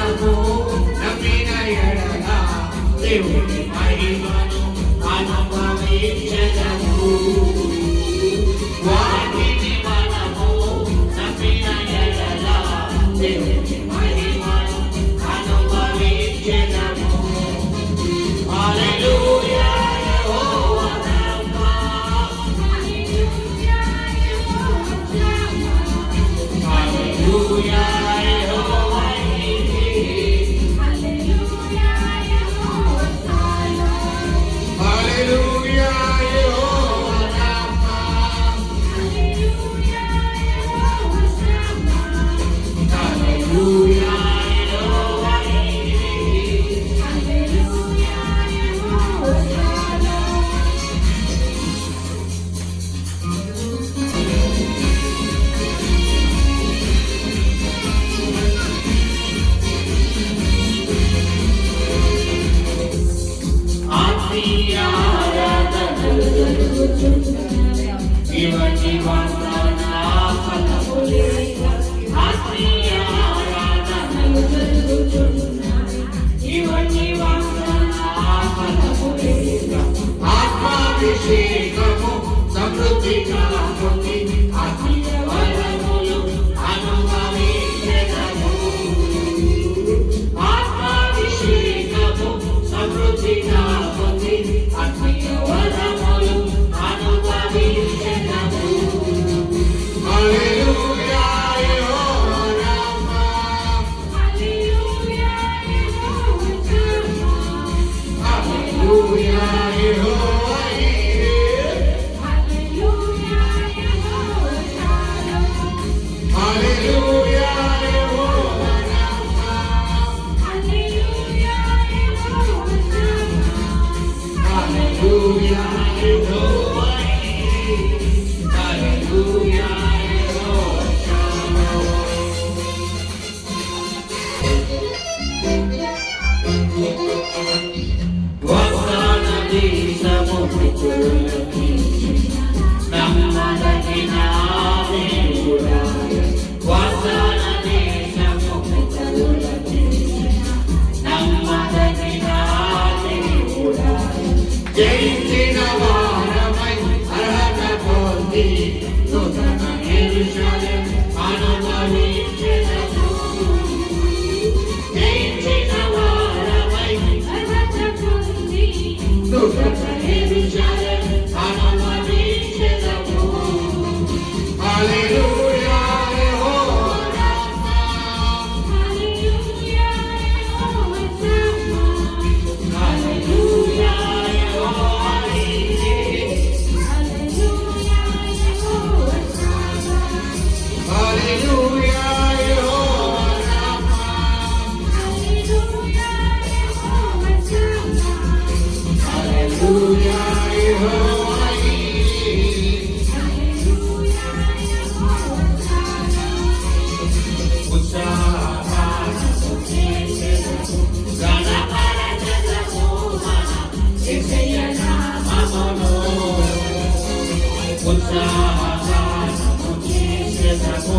మనము నమ్మిన ఎడల దేవుని మహిమను అనుభవించెదము. వాటిని మనము నమ్మిన ఎడల దేవుని మహిమను అనుభవించెదము. హల్లెలూయా యెహోవా రమ్మా, హల్లెలూయా యెహోవా నీతి, హల్లెలూయా యెహోవా రమ్మా, హల్లెలూయా యెహోవా నీతి, ఆత్మీయ ఆరాధనలు జరుగుచున్నవి. ఇవన్నీ వాగ్దాన ఫలములే. ఆత్మీయ ఆరాధనలు జరుగుచున్నవి. ఇవన్నీ వాగ్దాన ఫలములే. ఆత్మాభిషేకము సమృద్ధిగా పొంది ఆత్మీయ వరములు అనుభవించెదము. ఆత్మాభిషేకము సమృద్ధిగా పొంది ఆత్మీయ వరములు అనుభవించెదము. హల్లెలూయా యెహోవా రమ్మా, హల్లెలూయా యెహోవా నీతి, హల్లెలూయా యెహోవా రమ్మా, హల్లెలూయా యెహోవా నీతి, హల్లెలూయా యెహోవా షాలోమ్. వాగ్దాన దేశము పితరులకి నమ్మదగిన దేవుడా. వాగ్దాన దేశము పితరులకి నమ్మదగిన దేవుడా. జయించిన వారమై అర్హత పొంది నూతన యెరూషలేము అనుభవించెదము. జయించిన వారమై అర్హత పొంది నూతన యెరూషలేము అనుభవించెదము. హల్లెలూయా యెహోవా రమ్మా, హల్లెలూయా యెహోవా నీతి, హల్లెలూయా యెహోవా రమ్మా, హల్లెలూయా యెహోవా నీతి. ఉత్సాహము చేసెదము, గణపరచెదము మన యేసయ్య నామమును. ఉత్సాహము చేసెదము